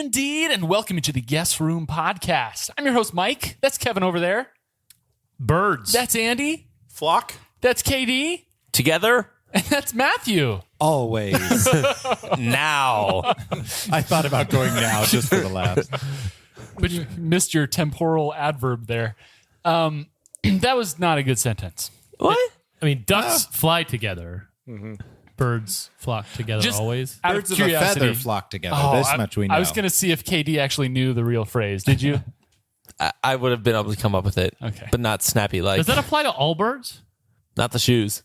indeed, and welcome to the Guest Room Podcast. I'm your host, Mike. That's Kevin over there. Birds. That's Andy. Flock. That's KD. Together? And that's Matthew. Always. Now. I thought about going now just for the laughs. But you missed your temporal adverb there. That was not a good sentence. What? I mean, ducks fly together. Birds flock together Just always. out Birds of of a curiosity. feather flock together. This much we know. I was going to see if KD actually knew the real phrase. Did you? I would have been able to come up with it. Okay. But not snappy like. Does that apply to all birds? Not the shoes.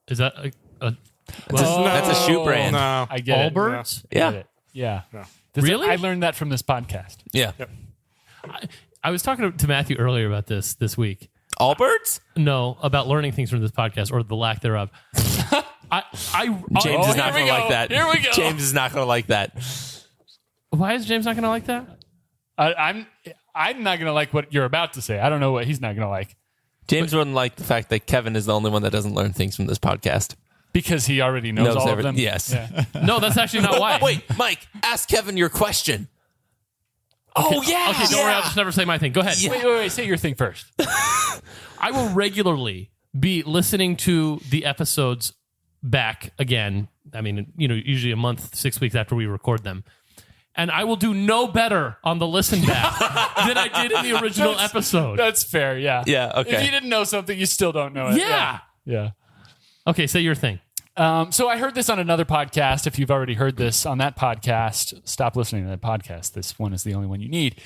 Is that That's a shoe brand. No. I get all it. birds? Yeah. Get it. Yeah. No. Really? I learned that from this podcast. Yeah. I was talking to Matthew earlier about this week. All birds? No, about learning things from this podcast or the lack thereof. James is not here we going to like go. that. Here we go. James is not going to like that. Why is James not going to like that? I'm not going to like what you're about to say. I don't know what he's not going to like James wouldn't like the fact that Kevin is the only one that doesn't learn things from this podcast. because he already knows all of them. Yes. Yeah. No, that's actually not why. Wait, Mike, ask Kevin your question. Oh, yeah. Okay, don't worry. I'll just never say my thing. Go ahead. Wait. Say your thing first. I will regularly be listening to the episodes back again. I mean, usually a month, 6 weeks after we record them. And I will do no better on the listen back than I did in the original episode. That's fair. Yeah. Yeah, okay. If you didn't know something, you still don't know it. Yeah. Yeah. Okay, say your thing. So I heard this on another podcast. If you've already heard this on that podcast, stop listening to that podcast. This one is the only one you need.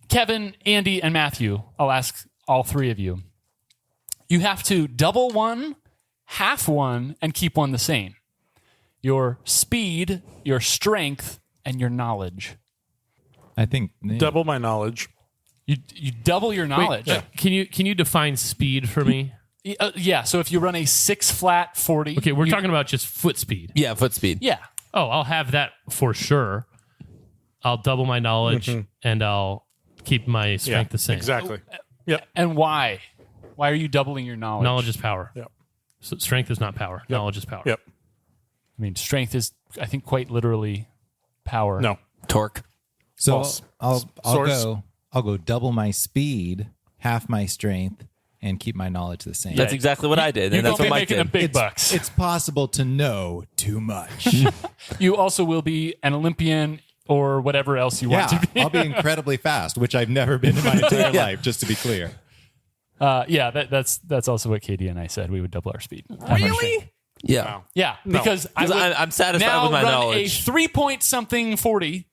Kevin, Andy, and Matthew, I'll ask all three of you. You have to double one, half one, and keep one the same. Your speed, your strength, and your knowledge. I think. Double my knowledge. You double your knowledge. Wait, can you define speed for me? Yeah. So if you run a 6 flat 40. Okay, we're talking about just foot speed. Yeah, foot speed. Yeah. Oh, I'll have that for sure. I'll double my knowledge and I'll keep my strength the same. Exactly. And why? Why are you doubling your knowledge? Knowledge is power. Yep. So strength is not power. Knowledge is power. Yep. I mean, strength is, I think, quite literally power. No. Torque. So False. I'll Source. go double my speed, half my strength, and keep my knowledge the same. That's exactly what I did. You And that's will what be Mike making the did. big bucks. It's possible to know too much. You also will be an Olympian or whatever else you want Yeah, to be. I'll be incredibly fast, which I've never been in my entire life, just to be clear. That's also what Katie and I said. We would double our speed. Really? Yeah. Wow. Yeah, No. because I would I'm satisfied now with my run knowledge. a 3-point-something 40.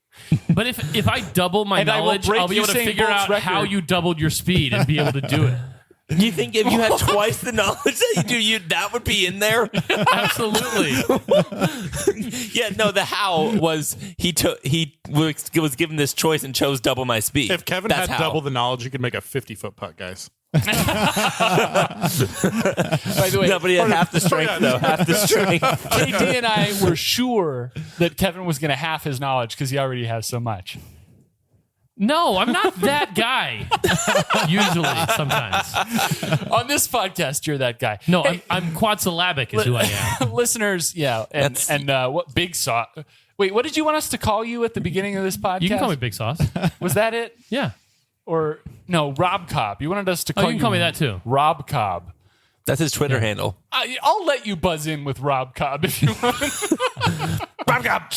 But if I double my And I will knowledge, break I'll be able to Usain figure Bolt's out record. how you doubled your speed and be able to do it. You think if you had twice the knowledge that you do, that would be in there? Absolutely. Yeah, no, the how was he was given this choice and chose double my speed. If Kevin That's had how. double the knowledge, he could make a 50-foot putt, guys. By the way, No, but he had half the strength, though. Half the strength. KD and I were sure that Kevin was going to half his knowledge because he already has so much. No, I'm not that guy. Usually, sometimes. On this podcast, you're that guy. No, Hey, I'm quadsyllabic is who I am. listeners, yeah, and what Big Sauce? Wait, what did you want us to call you at the beginning of this podcast? You can call me Big Sauce. Was that it? Yeah. Or no, Rob Cobb? You wanted us to call you can call me that too. Rob Cobb. That's his Twitter handle. I'll let you buzz in with Rob Cobb if you want. Rob Cobb.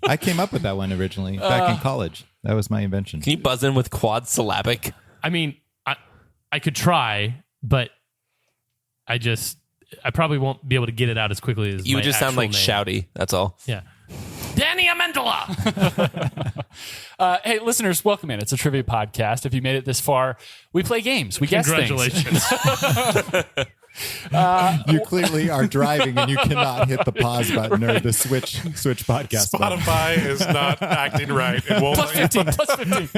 I came up with that one originally back in college. That was my invention. Can you buzz in with quad syllabic? I mean, I could try, but I probably won't be able to get it out as quickly as You my would just sound actual like name. shouty. That's all. Yeah. Danny Amendola. Hey, listeners, welcome in. It's a trivia podcast. If you made it this far, we play games. We guess things. Congratulations. You clearly are driving and you cannot hit the pause button or the switch podcast button. Spotify is not acting right. It won't Plus 15. Plus 15.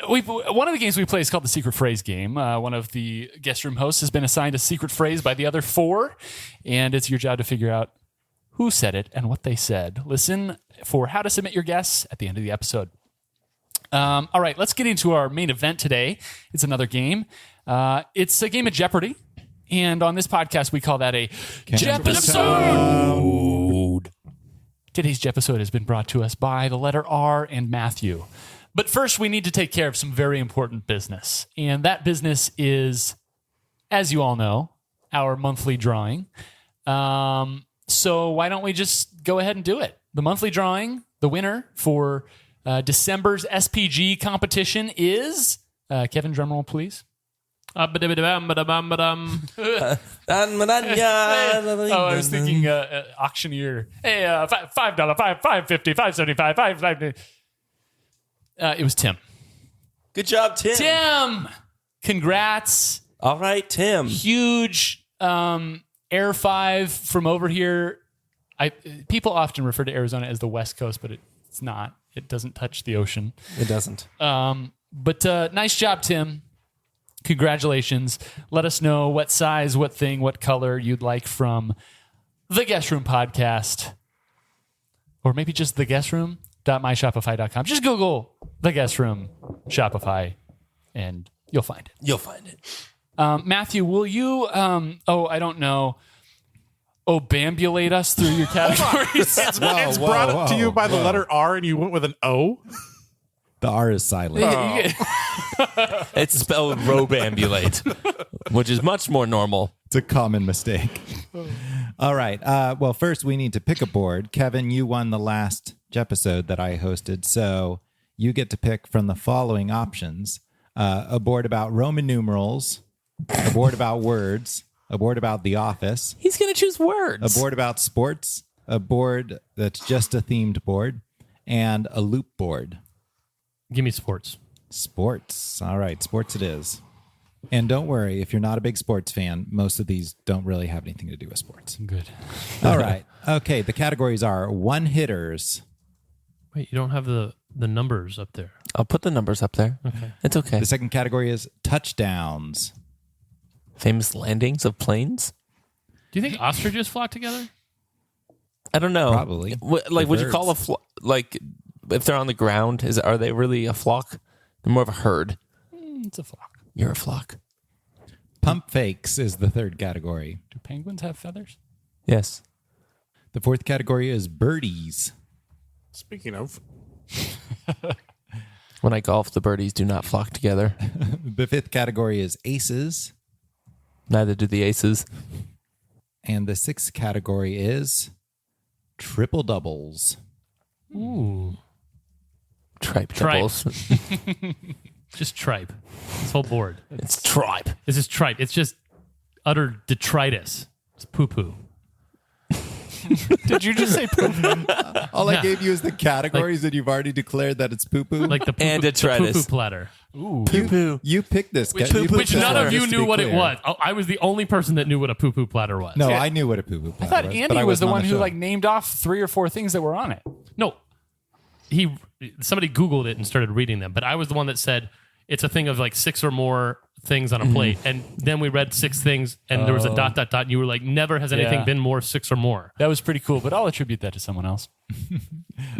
One of the games we play is called the Secret Phrase game. One of the guest room hosts has been assigned a secret phrase by the other 4, and it's your job to figure out who said it and what they said. Listen for how to submit your guess at the end of the episode. All right, let's get into our main event today. It's another game. It's a game of Jeopardy, and on this podcast we call that a Jeopisode. Today's episode has been brought to us by the letter R and Matthew. But first, we need to take care of some very important business. And that business is, as you all know, our monthly drawing. So why don't we just go ahead and do it? The monthly drawing, the winner for December's SPG competition is, Kevin, drumroll, please. Oh, I was thinking auctioneer. Hey, $5, $5.50, $5.75, $5. It was Tim. Good job, Tim. Tim, congrats. All right, Tim. Huge Air 5 from over here. People often refer to Arizona as the West Coast, but it's not. It doesn't touch the ocean. It doesn't. But nice job, Tim. Congratulations. Let us know what size, what thing, what color you'd like from the Guest Room podcast. Or maybe just theguestroom.myshopify.com. Just Google the Guest Room Shopify and you'll find it. You'll find it. Matthew, will you, I don't know, obambulate us through your categories? It's brought up to you by the letter R and you went with an O? The R is silent. It's spelled robambulate, which is much more normal. It's a common mistake. All right. Well, first we need to pick a board. Kevin, you won the last episode that I hosted, so you get to pick from the following options. A board about Roman numerals, a board about words, a board about The Office, He's going to choose words. a board about sports, a board that's just a themed board, and a loop board. Give me sports. Sports. All right, sports it is. And don't worry, if you're not a big sports fan, most of these don't really have anything to do with sports. Good. All right. Okay, the categories are one-hitters. Wait, you don't have the numbers up there. I'll put the numbers up there. Okay. It's okay. The second category is touchdowns. Famous landings of planes? Do you think ostriches flock together? I don't know. Probably. Would you call a like if they're on the ground? Are they really a flock? They're more of a herd. It's a flock. You're a flock. Pump fakes is the third category. Do penguins have feathers? Yes. The fourth category is birdies. Speaking of, When I golf, the birdies do not flock together. The fifth category is aces. Neither do the aces. And the sixth category is triple doubles. Ooh. Tripe Tripe. doubles. Just tripe. This whole board. It's tripe. It's just tripe. It's just utter detritus. It's poo-poo. Did you just say poop? All Yeah. I gave you is the categories, and you've already declared that it's poo-poo. Like the poo-poo, And the detritus. poo-poo platter. Poo-poo. You picked this. Which- You picked Which this none one, of you just to knew be what it clear. was. I was the only person that knew what a poo-poo platter was. No, I knew what a poo-poo platter I thought was. Andy but I was the wasn't on one who show. named off 3 or 4 things that were on it. No, somebody Googled it and started reading them, but I was the one that said it's a thing of like 6 or more things on a plate, and then we read 6 things, and there was a ... And you were like, never has anything Yeah. been more 6 or more. That was pretty cool, but I'll attribute that to someone else.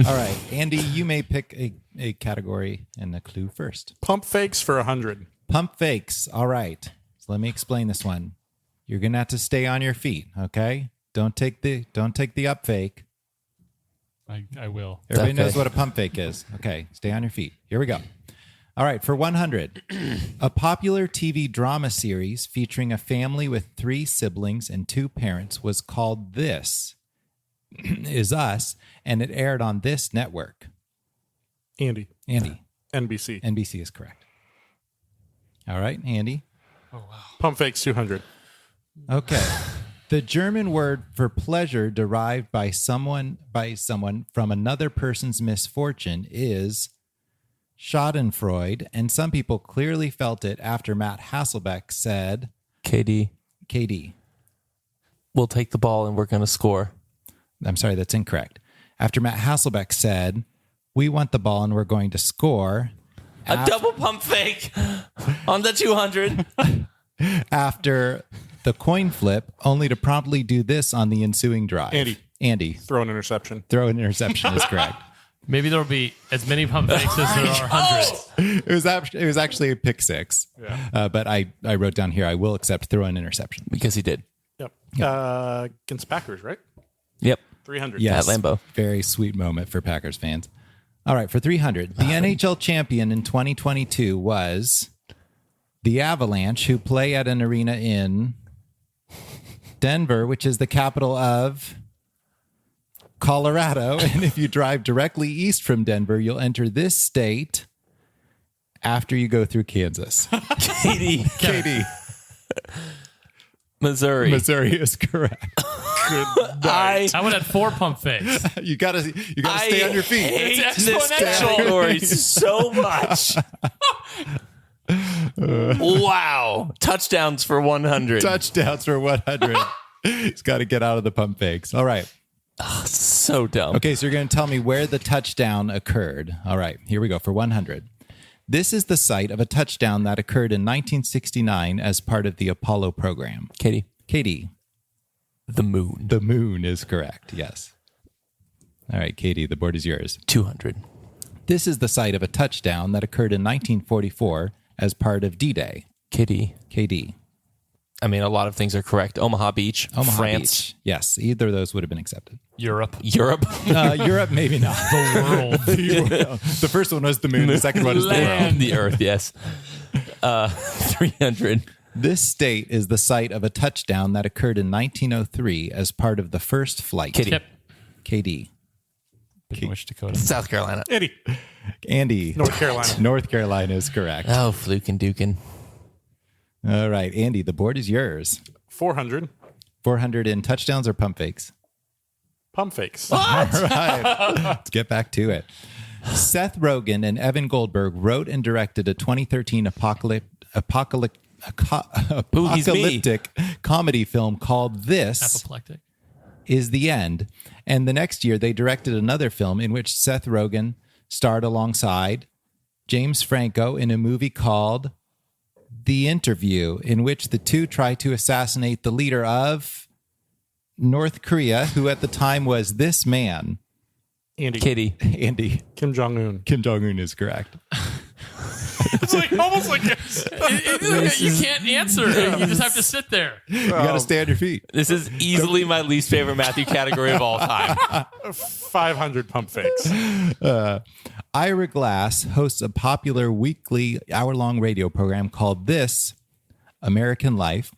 All right, Andy, you may pick a category and a clue first. pump fakes for 100. Pump fakes. All right. So let me explain this one. You're gonna have to stay on your feet, okay? Don't take the up fake. I will. Everybody Okay. knows what a pump fake is. Okay, stay on your feet. Here we go. All right, for 100. A popular TV drama series featuring a family with 3 siblings and 2 parents was called This Is Us, and it aired on this network. Andy, Andy, NBC. NBC is correct. All right, Andy. Pump fakes 200. Okay. The German word for pleasure derived by someone from another person's misfortune is Schadenfreude, and some people clearly felt it after Matt Hasselbeck said, KD, we'll take the ball and we're going to score. I'm sorry, that's incorrect. After Matt Hasselbeck said, we want the ball and we're going to score. A double pump fake on the 200. After the coin flip, only to promptly do this on the ensuing drive. Andy, Throw an interception. throw an interception is correct. Maybe there'll be as many pump fakes as there are hundreds. It was actually a pick 6. Yeah. But I wrote down here, I will accept throw an interception. Because he did. Yep. Against Packers, right? Yep. 300. Yes. At Lambeau. Very sweet moment for Packers fans. All right, for 300. The NHL champion in 2022 was the Avalanche, who play at an arena in Denver, which is the capital of Colorado. And if you drive directly east from Denver, you'll enter this state after you go through Kansas. Katie. Missouri. Missouri is correct. I I would have 4 pump fakes. You gotta stay on your feet. hate It's this exponential. category so much. Wow. Touchdowns for 100. Touchdowns for 100. He's got to get out of the pump fakes. All right. So dumb. Okay, so you're going to tell me where the touchdown occurred. All right, here we go for 100. This is the site of a touchdown that occurred in 1969 as part of the Apollo program. Katie. Katie, The moon. the moon is correct. Yes. All right, Katie, the board is yours. 200. This is the site of a touchdown that occurred in 1944 as part of D-Day. Kitty. KD. I mean, a lot of things are correct. Omaha Beach. Omaha France. Beach. Yes, either of those would have been accepted. Europe. Europe. Europe, maybe not. The first one was the moon. The second one is the world. Land. The earth, yes. 300. This state is the site of a touchdown that occurred in 1903 as part of the first flight. Kitty. Yep. KD. Which Dakota? South Carolina. Eddie. Andy. North Carolina. North Carolina is correct. Oh, Fluke Dukin. All right, Andy, the board is yours. 400. 400 in touchdowns or pump fakes? Pump fakes. All right, let's get back to it. Seth Rogen and Evan Goldberg wrote and directed a 2013 apocalyptic comedy film called This Apoplectic. Is the End. And the next year, they directed another film in which Seth Rogen starred alongside James Franco in a movie called The Interview, in which the two try to assassinate the leader of North Korea, who at the time was this man. Andy. Kitty. Andy. Kim Jong-un. Kim Jong-un is correct. It's like almost like You can't answer. You just have to sit there. You got to stay on your feet. This is easily my least favorite Matthew category of all time. 500 pump fakes. Ira Glass hosts a popular weekly hour-long radio program called This American Life,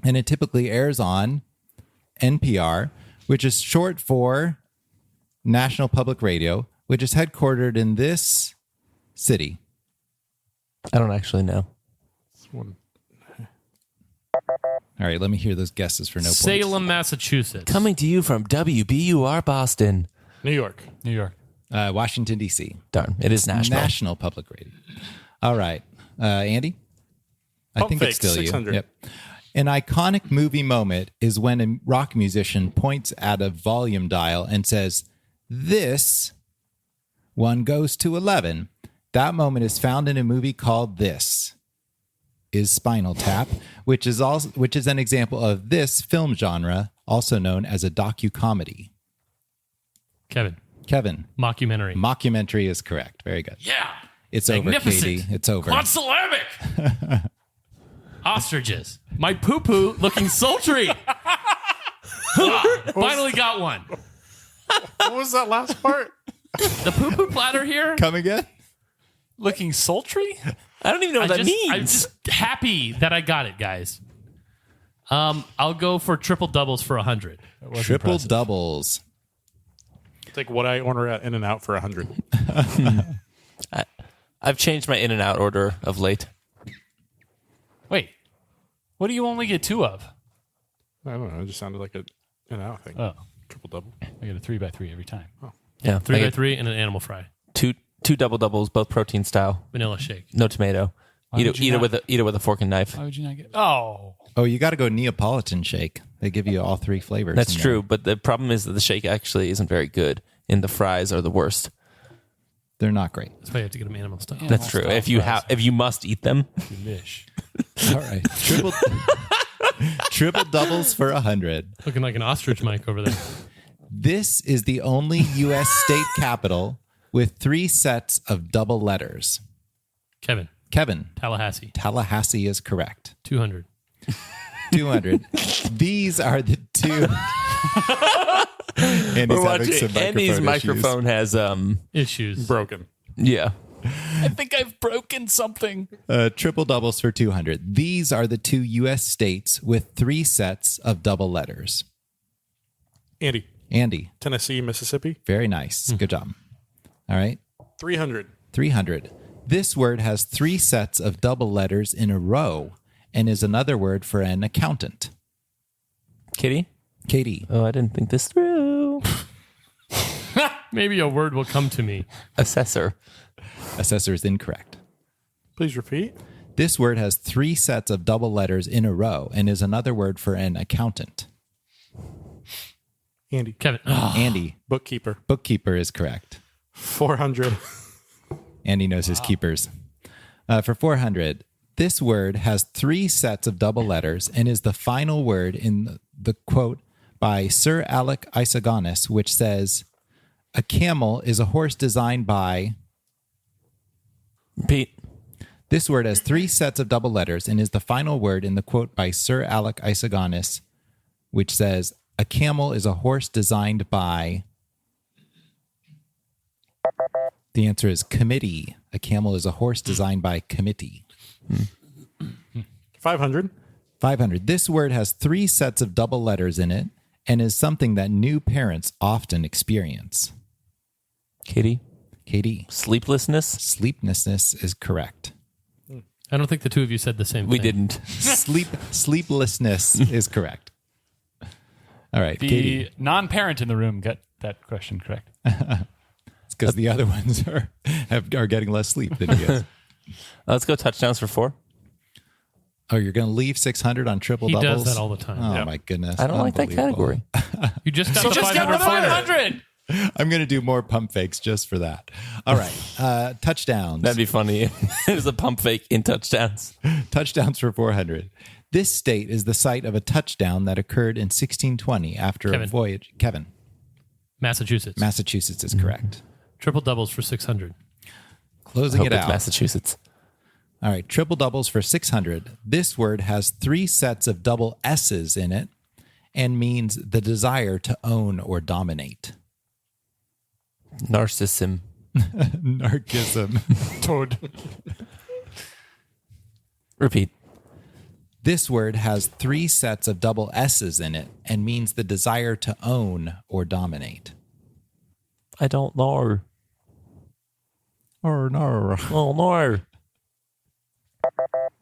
and it typically airs on NPR, which is short for National Public Radio, which is headquartered in this city. I don't actually know. All right, let me hear those guesses for no points. Salem, Massachusetts. Coming to you from WBUR Boston. New York. New York. Washington, D.C. Darn, it is national. National Public Radio. All right. Andy? I Pump think fakes, it's still 600. you. Yep. An iconic movie moment is when a rock musician points at a volume dial and says, "This one goes to 11. That moment is found in a movie called This Is Spinal Tap, which is an example of this film genre, also known as a docu-comedy. Kevin. Mockumentary. Mockumentary is correct. Very good. Yeah. It's over, Magnificent. Katie. It's over. Monosyllabic. Ostriches. My poo-poo looking sultry. Finally got one. What was that last part? The poo-poo platter here. Come again? Looking sultry? I don't even know what that means. I'm just happy that I got it, guys. I'll go for triple doubles for 100. Triple doubles. It's like what I order at In-N-Out for 100. I've changed my In-N-Out order of late. Wait. What do you only get 2 of? I don't know. It just sounded like a In-N-Out thing. Oh, Triple double. I get a 3x3 every time. Yeah, 3x3 and an animal fry. two double doubles, both protein style. Vanilla shake. No tomato. Why Eat would you it not? with a fork and knife. Why would you not get? Oh, Oh, you got to go Neapolitan shake. They give you all 3 flavors. That's in true, but the problem is that the shake actually isn't very good, and the fries are the worst. there. They're not great. That's why you have to get them animal style. Yeah. That's true. Style If you must eat them, delish. All right. Triple doubles for 100. Looking like an ostrich mic over there. This is the only U.S. state capital with 3 sets of double letters. Kevin. Tallahassee is correct. 200. 200. These are the two. Andy's We're having some watching. Andy's microphone has Issues. Broken. yeah. I think I've broken something. Triple doubles for 200. These are the 2 U.S. states with 3 sets of double letters. Andy, Andy, Tennessee, Mississippi. very nice. Good job. All right. 300. 300. This word has 3 sets of double letters in a row and is another word for an accountant. Kitty? Katie, Oh, I didn't think this through. Maybe a word will come to me. Assessor. assessor is incorrect. Please repeat. This word has 3 sets of double letters in a row and is another word for an accountant. Andy, Kevin. Andy, bookkeeper. bookkeeper is correct. 400. Andy knows his keepers. For 400, this word has 3 sets of double letters and is the final word in the quote by Sir Alec Isogonis, which says, "A camel is a horse designed by..." Pete. This word has 3 sets of double letters and is the final word in the quote by Sir Alec Isogonis, which says, "A camel is a horse designed by..." The answer is committee. A camel is a horse designed by committee. 500. 500. This word has 3 sets of double letters in it and is something that new parents often experience. Kitty. Katie, Sleeplessness. sleeplessness is correct. I don't think the two of you said the same We thing. didn't. Sleeplessness is correct. All right, The Katie. non-parent in the room got that question correct. It's because the other ones are getting less sleep than he is. Let's go touchdowns for 4. Oh, you're going to leave 600 on triple He doubles? does that all the time. Oh, Yeah. my goodness. I don't like that Unbelievable. category. You just got So the just get 500 rid of pointer. 500. I'm going to do more pump fakes just for that. All right. Touchdowns. That'd be funny. There's a pump fake in touchdowns. Touchdowns for 400. This state is the site of a touchdown that occurred in 1620 after a Kevin. voyage. Kevin, Massachusetts. Massachusetts is correct. Triple doubles for 600. Closing Hope it it's out. Massachusetts. All right. Triple doubles for 600. This word has 3 sets of double S's in it and means the desire to own or dominate. Narcissism. Narcissism. Toad. Repeat. This word has 3 sets of double S's in it and means the desire to own or dominate. I don't know. Or no. Oh, no.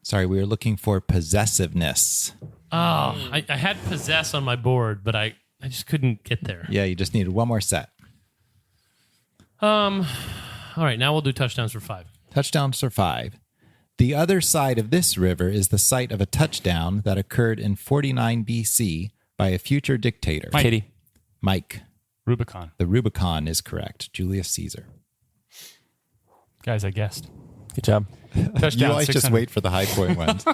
Sorry, we were looking for possessiveness. Oh, I had possess on my board, but I just couldn't get there. Yeah, you just needed one more set. All right, now we'll do touchdowns for 5. Touchdowns for 5. The other side of this river is the site of a touchdown that occurred in 49 BC by a future dictator. Kitty. Mike. Rubicon. The Rubicon is correct. Julius Caesar. Guys, I guessed. Good job. Touchdown. You always just 600. wait for the high point ones.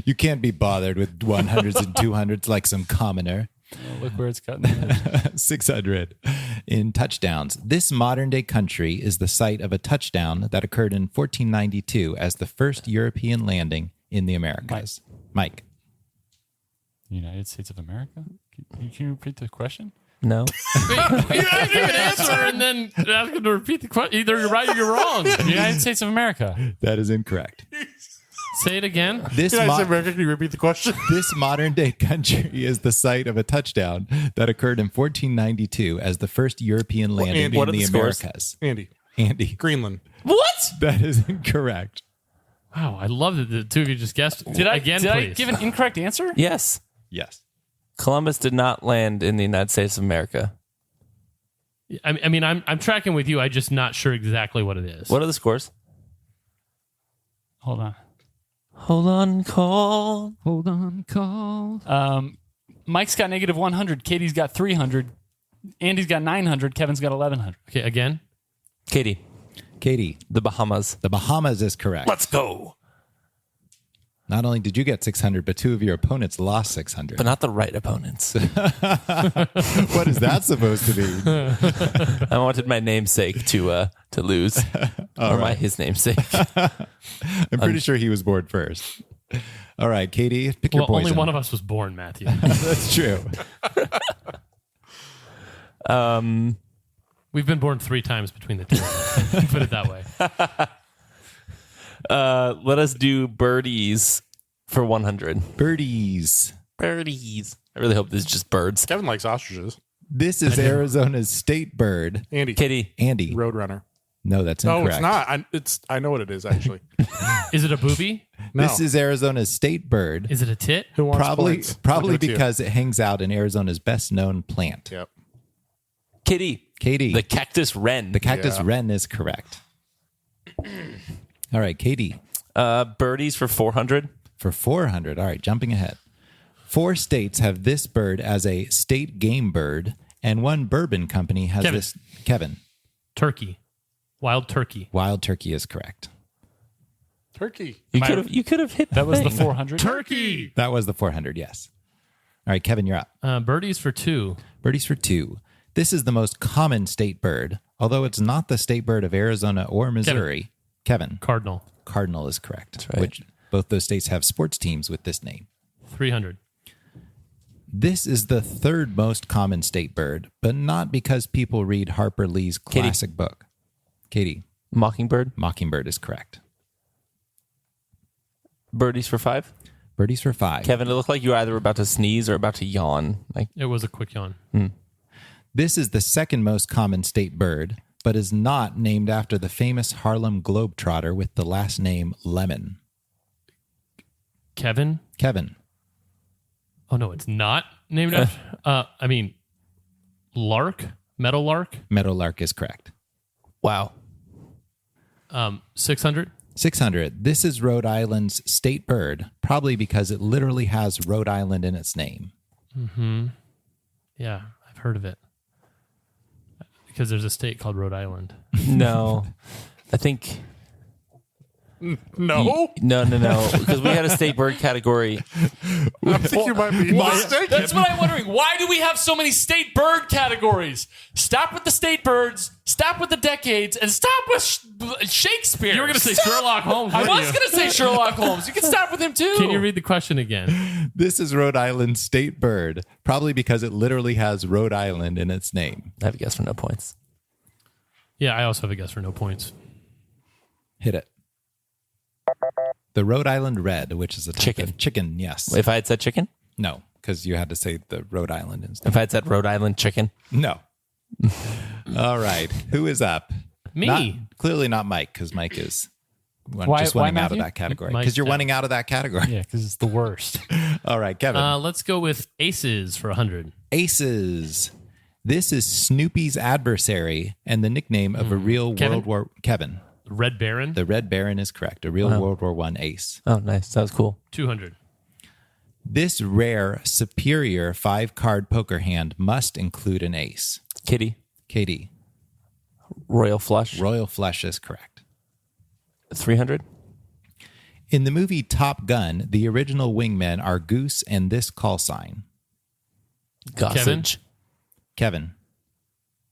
You can't be bothered with 100s and 200s like some commoner. Oh, look where it's gotten. 600 in touchdowns. This modern day country is the site of a touchdown that occurred in 1492 as the first European landing in the Americas. Mike. United States of America? Can you repeat the question? No. You didn't even answer and then ask him to repeat the question. Either you're right or you're wrong. United States of America. That is incorrect. Say it again. This United mo- States of America, can you repeat the question? This modern day country is the site of a touchdown that occurred in 1492 as the first European landing Andy, in what are the the scores? Americas. Andy, Andy. Greenland. What? That is incorrect. Wow, I love that the two of you just guessed. Did I again, did please? I give an incorrect answer? Yes. Yes. Columbus did not land in the United States of America. I mean, I'm tracking with you. I'm just not sure exactly what it is. What are the scores? Hold on. Hold on, call. Hold on, call. Mike's got negative 100. Katie's got 300. Andy's got 900. Kevin's got 1100. Okay, again. Katie. Katie. The Bahamas. The Bahamas is correct. Let's go. Not only did you get 600, but 2 of your opponents lost 600. But not the right opponents. What is that supposed to be? I wanted my namesake to lose. His namesake. I'm pretty sure he was bored first. All right, Katie, pick your Well, poison. only one of us was born, Matthew. That's true. We've been born 3 times between the two. Put it that way. Let us do birdies for 100. Birdies. Birdies. I really hope this is just birds. Kevin likes ostriches. This is Arizona's state bird. Andy. Kitty. Andy. Roadrunner. No, that's No, incorrect. it's not. I know what it is, actually. Is it a booby? No. This is Arizona's state bird. Is it a tit? Who wants Probably points? probably I'll give it to you. because it hangs out in Arizona's best known plant. Yep. Kitty. Katie. The cactus wren. The cactus Yeah. wren is correct. All right, Katie. Birdies for 400. For 400. All right, jumping ahead. 4 states have this bird as a state game bird, and one bourbon company has Kevin. this. Kevin. Turkey. Wild turkey. Wild turkey is correct. Turkey. You could have hit That was the thing. 400. Turkey. That was the 400, yes. All right, Kevin, you're up. Birdies for 2. Birdies for 2. This is the most common state bird, although it's not the state bird of Arizona or Missouri. Kevin. Cardinal. Cardinal is correct. right. Which both those states have sports teams with this name. 300. This is the 3rd most common state bird, but not because people read Harper Lee's classic book. Katie. Mockingbird. Mockingbird is correct. Birdies for 5. Birdies for 5. Kevin, it looked like you were either about to sneeze or about to yawn. Like It was a quick yawn. This is the 2nd most common state bird, but is not named after the famous Harlem Globetrotter with the last name Lemon. Kevin. Kevin. Oh, no, it's not named after. Lark. Meadowlark. Meadowlark is correct. wow. 600. 600. This is Rhode Island's state bird, probably because it literally has Rhode Island in its name. Yeah, I've heard of it. Because there's a state called Rhode Island. No. I think No. no. Because we had a state bird category. I think you might be mistaken. That's what I'm wondering. Why do we have so many state bird categories? Stop with the state birds, stop with the decades, and stop with Shakespeare. You were going to say Stop. Sherlock Holmes. I weren't was you? going to say Sherlock Holmes. You can stop with him too. Can you read the question again? This is Rhode Island's state bird, probably because it literally has Rhode Island in its name. I have a guess for no points. Yeah, I also have a guess for no points. Hit it. The Rhode Island Red, which is a type Chicken. of chicken, yes. If I had said chicken? No, because you had to say the Rhode Island instead. If I had said Rhode Island chicken? No. All right. Who is up? Me. Clearly not Mike, because Mike is Why- just why running out of Matthew? that category. Mike's Because you're down. running out of that category. Yeah, because it's the worst. All right, Kevin. Let's go with aces for 100. Aces. This is Snoopy's adversary and the nickname of a real Kevin? World War... Kevin. Red Baron. The Red Baron is correct. A real World War I ace. Oh, nice. That was cool. 200. This rare, superior 5-card poker hand must include an ace. Kitty. Katie. Royal flush. Royal Flush is correct. 300. In the movie Top Gun, the original wingmen are Goose and this call sign. Gossage. Kevin.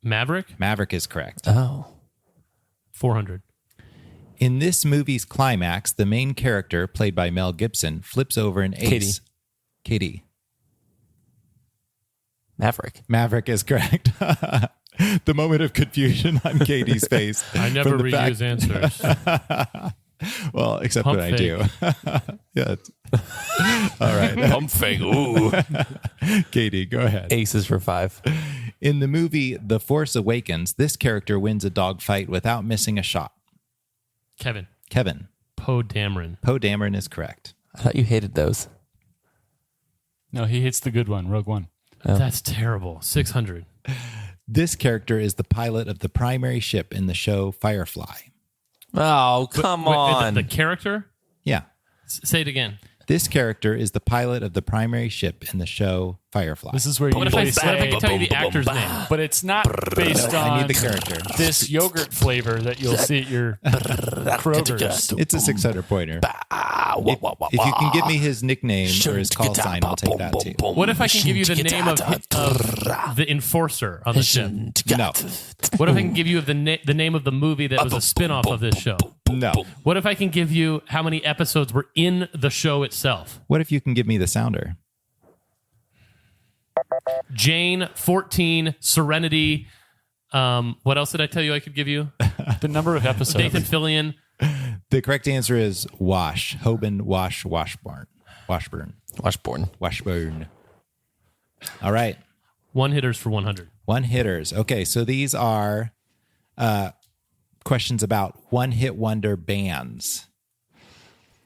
Maverick. Maverick is correct. Oh. 400. In this movie's climax, the main character, played by Mel Gibson, flips over an ace. Katie. Maverick. Maverick is correct. The moment of confusion on Katie's face. I never from the fact- reuse answers. Well, except Pump when I do. Yeah. All right. Pump fake. Ooh. Katie, go ahead. Aces for 5. In the movie The Force Awakens, this character wins a dogfight without missing a shot. Kevin. Kevin. Poe Dameron. Poe Dameron is correct. I thought you hated those. No, he hits the good one, Rogue One. That's terrible. 600. This character is the pilot of the primary ship in the show Firefly. Oh, come Wait, on. the character? Yeah. Say it again. This character is the pilot of the primary ship in the show Firefly. This is where you What if I say, can tell you the actor's name? but it's not based I on need the character. this yogurt flavor that you'll see at your Kroger's. It's a 600 pointer. If If you can give me his nickname or his call sign, I'll take that too. What if I can give you the name of the enforcer on the ship? No. What if I can give you the name of the movie that was a spin-off of this show? No. What if I can give you how many episodes were in the show itself? What if you can give me the sounder? Jane, 14, Serenity. What else did I tell you I could give you? The number of episodes. Nathan Fillion. The correct answer is Wash. Hoban, Washburn. Washburn. All right. One hitters for 100. One hitters. Okay, so these are questions about one-hit wonder bands.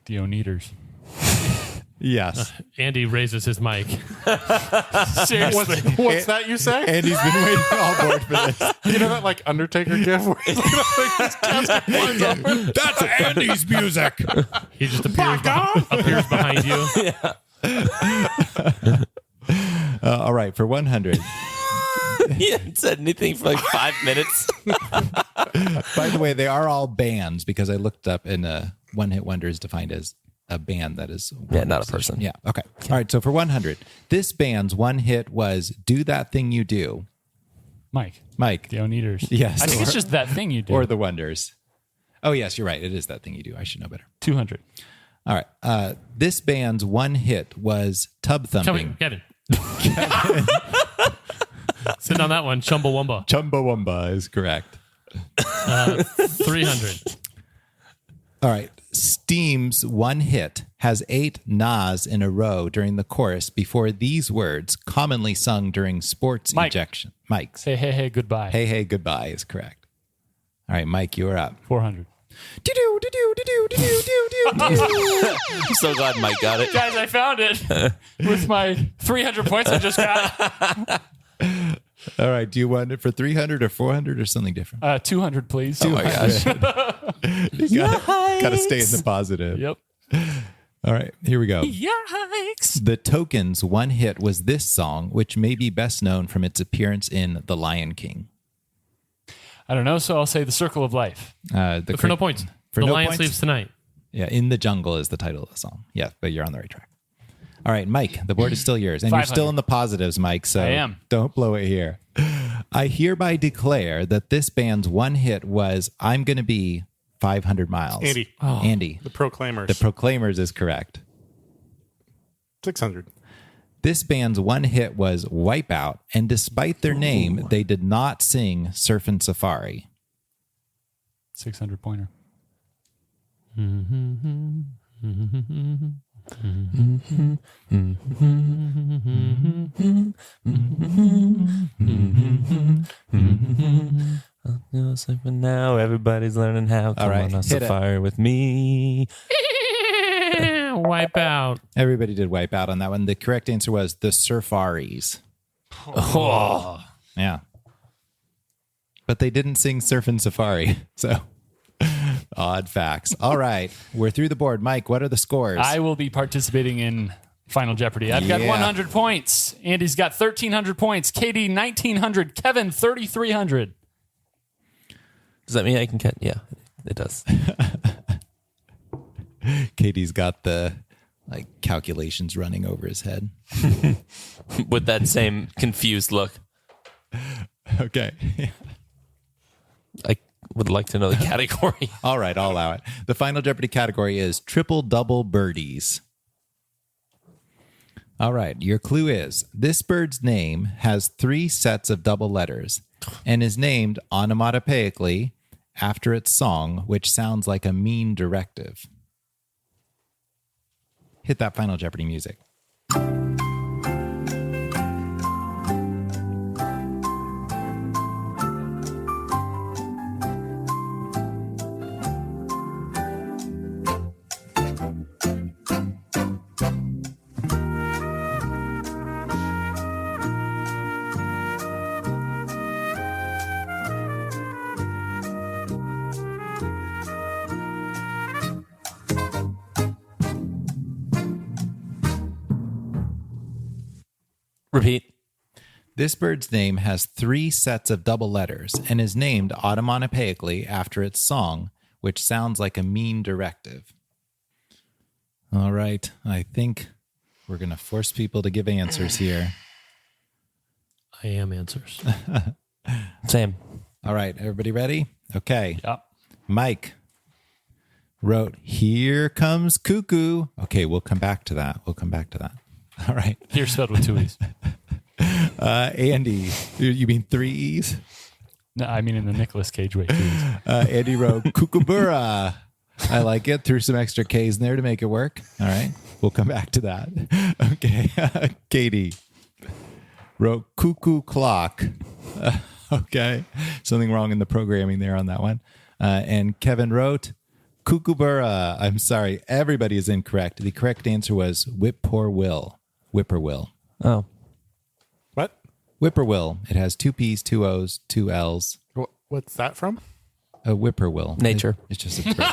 The Oneaters. Yes. Andy raises his mic. Seriously. What's that you say? Andy's been waiting all board for this. You know that like Undertaker gif where he's looking up like his casket flies open? That's Andy's music. He just appears behind you. All right, for 100. He hadn't said anything for like 5 minutes. By the way, they are all bands because I looked up and one-hit wonder is defined as a band that is not a person. Yeah. Okay. All right. So for 100, this band's one hit was "Do That Thing You Do." Mike. The Oneaters. Yes. I think it's just that thing you do. or the Wonders. Oh yes, you're right. It is That Thing You Do. I should know better. 200. All right. This band's one hit was "Tub Thumping." Kevin. Sitting on that one, Chumbawamba. Chumbawamba is correct. 300. All right. Steam's one hit has 8 nas in a row during the chorus before these words, commonly sung during sports Mike. injection. Mike's. Say hey, goodbye. Hey, hey, goodbye is correct. All right, Mike, you're up. 400. I'm so glad Mike got it. Guys, I found it with my 300 points I just got. All right, do you want it for 300 or 400 or something different? 200, please. Oh my gosh. You gotta stay in the positive. Yep. All right, here we go. Yikes. The Tokens' one hit was this song, which may be best known from its appearance in The Lion King. I don't know, so I'll say The Circle of Life. For no points. For the no Lion points? Sleeps Tonight. Yeah, In the Jungle is the title of the song. Yeah, but you're on the right track. All right, Mike, the board is still yours. And you're 500. still in the positives, Mike, so I am. Don't blow it here. I hereby declare that this band's one hit was I'm Gonna Be 500 Miles. Andy. Andy. The Proclaimers. The Proclaimers is correct. 600. This band's one hit was Wipeout, and despite their name, they did not sing Surfin' Safari. 600 pointer. For now, everybody's learning how. Come right, on a hit it. safari with me. Wipe out. Everybody did Wipeout on that one. The correct answer was the Surfaris. Oh. Yeah. But they didn't sing Surfin' Safari. So, odd facts. All right. We're through the board. Mike, what are the scores? I will be participating in Final Jeopardy. I've got Yeah. 100 points. Andy's got 1,300 points. Katie, 1,900. Kevin, 3,300. Does that mean I can cut? Yeah, it does. Katie's got the calculations running over his head. With that same confused look. Okay. I would like to know the category. All right, I'll allow it. The Final Jeopardy category is triple double birdies. All right, your clue is this bird's name has 3 sets of double letters and is named onomatopoeically after its song, which sounds like a mean directive. Hit that Final Jeopardy music. Repeat. This bird's name has 3 sets of double letters and is named onomatopoeically after its song, which sounds like a mean directive. All right. I think we're going to force people to give answers here. I am answers. Same. All right. Everybody ready? Okay. Yep. Mike wrote, "Here comes cuckoo." Okay. We'll come back to that. All right. Here spelled with 2 E's. Andy, you mean 3 E's? No, I mean in the Nicolas Cage way. Too. Andy wrote Kookaburra. I like it. Threw some extra K's in there to make it work. All right. We'll come back to that. Okay. Katie wrote cuckoo clock. Okay. Something wrong in the programming there on that one. And Kevin wrote Kookaburra. I'm sorry. Everybody is incorrect. The correct answer was Whippoorwill. Whippoorwill. Oh. What? Whippoorwill. It has 2 P's, 2 O's, 2 L's. What's that from? A whippoorwill. Nature. It's just a bird.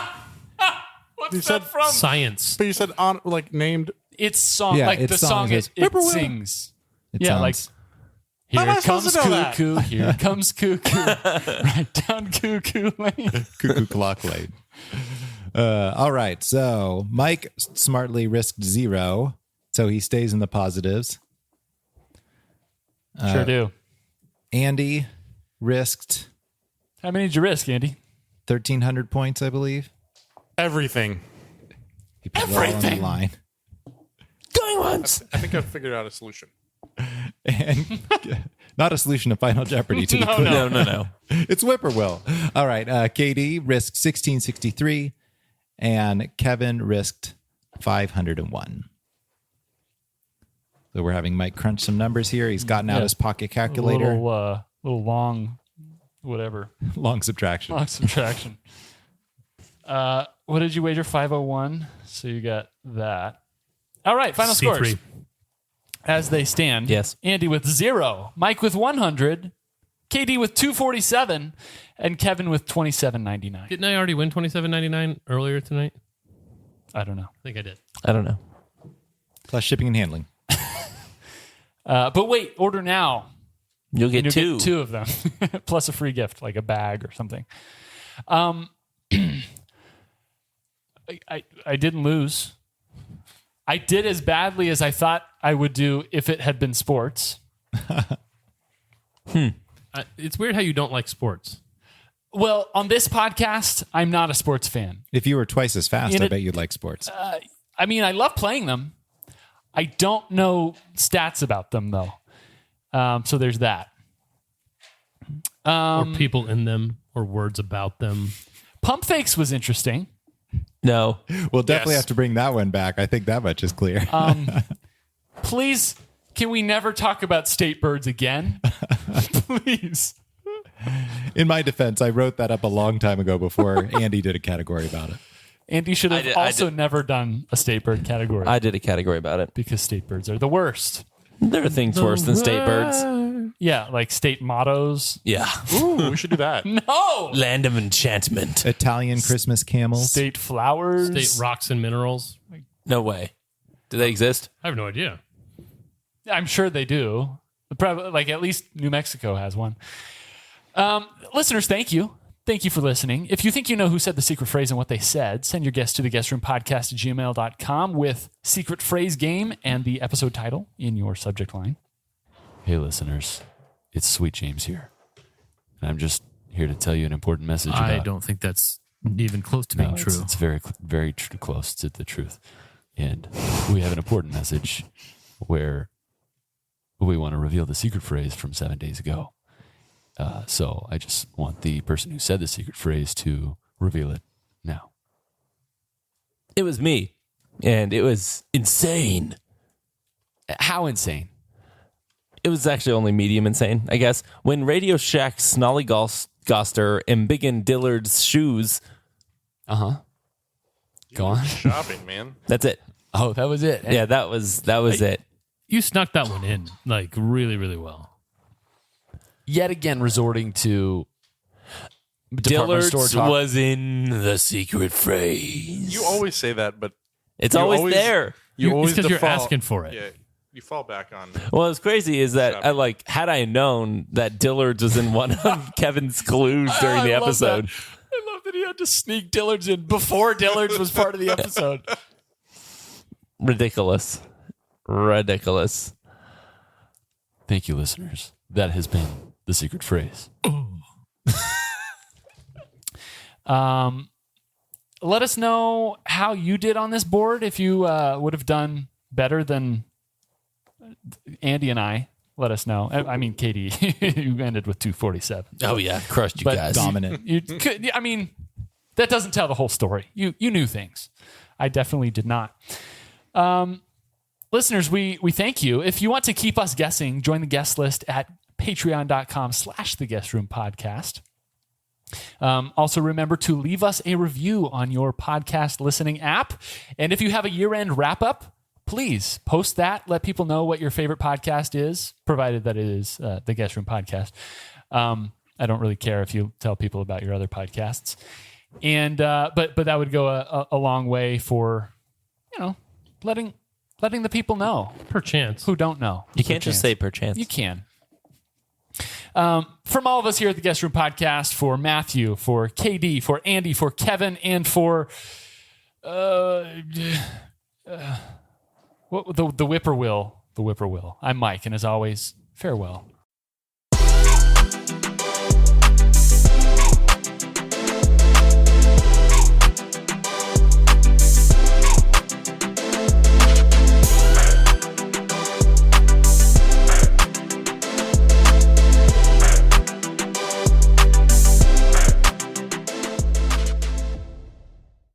What's that from? Science. But you said on like named. It's song. Yeah, like it's the song song is it Whippoorwill. sings. It Yeah, sounds- Here am I supposed comes to know that? cuckoo. Here comes cuckoo. Right down cuckoo lane. Cuckoo clock lane. All right. So Mike smartly risked 0. So he stays in the positives. Sure do. Andy risked How many did you risk, Andy? 1,300 points, I believe. Everything. He put it all on the Everything. line. Going once. I think I've figured out a solution. And not a solution to Final Jeopardy, to be clear. No. It's Whippoorwill. All right. Katie risked 1,663, and Kevin risked 501. So we're having Mike crunch some numbers here. He's gotten out Yeah. his pocket A calculator. little long, whatever. Long subtraction. Long subtraction. What did you wager? 501. So you got that. All right, final C3. scores. As they stand. Yes. Andy with 0, Mike with 100, KD with 247, and Kevin with 27.99. Didn't I already win $27.99 earlier tonight? I don't know. I think I did. I don't know. Plus shipping and handling. But wait, order now. You'll get You'll two. get 2 of them, plus a free gift, like a bag or something. I didn't lose. I did as badly as I thought I would do if it had been sports. It's weird how you don't like sports. Well, on this podcast, I'm not a sports fan. If you were twice as fast, In I it- bet you'd like sports. I mean, I love playing them. I don't know stats about them, though. So there's that. Or people in them, or words about them. Pump fakes was interesting. No. We'll definitely Yes. have to bring that one back. I think that much is clear. Please, can we never talk about state birds again? Please. In my defense, I wrote that up a long time ago before Andy did a category about it. Andy should have I also did. never done a state bird category I did a category about it. because state birds are the worst. There are things worse than state birds. Yeah, like state mottos. Yeah. Ooh, we should do that. No! Land of enchantment. Italian Christmas camels. State flowers. State rocks and minerals. No way. Do they exist? I have no idea. I'm sure they do. Probably, like at least New Mexico has one. Listeners, thank you. Thank you for listening. If you think you know who said the secret phrase and what they said, send your guess to theguestroompodcast@gmail.com with secret phrase game and the episode title in your subject line. Hey, listeners. It's Sweet James here. And I'm just here to tell you an important message about... I don't think that's even close to being No, true. It's very, very close to the truth. And we have an important message where we want to reveal the secret phrase from 7 days ago. So I just want the person who said the secret phrase to reveal it now. It was me. And it was insane. How insane? It was actually only medium insane, I guess. When Radio Shack's Snollygoster and Biggin Dillard's shoes. Uh-huh. Go on. Shopping, man. That's it. Oh, that was it. Yeah, that was it. You snuck that one in like really, really well. Yet again, resorting to department Dillard's store talk. was in the secret phrase. You always say that, but It's you always there. You It's always 'cause you're default- asking for it. Yeah, you fall back on. Well, what's crazy is that had I known that Dillard's was in one of Kevin's clues during the I love episode. that. I love that he had to sneak Dillard's in before Dillard's was part of the episode. Ridiculous. Thank you, listeners. That has been the secret phrase. Let us know how you did on this board. If you would have done better than Andy and I. let us know. I mean, Katie, you ended with 247. Oh yeah, crushed you But guys. Dominant. You could, I mean, that doesn't tell the whole story. You knew things. I definitely did not. Listeners, we thank you. If you want to keep us guessing, join the guest list at patreon.com/the guest room podcast. Also, remember to leave us a review on your podcast listening app. And if you have a year-end wrap-up, please post that. Let people know what your favorite podcast is, provided that it is the Guest Room Podcast. I don't really care if you tell people about your other podcasts. And but that would go a long way for, letting the people know Perchance. who don't know. You can't just say perchance. You can. From all of us here at the Guest Room Podcast, for Matthew, for KD, for Andy, for Kevin, and for the whippoorwill. I'm Mike, and as always, farewell.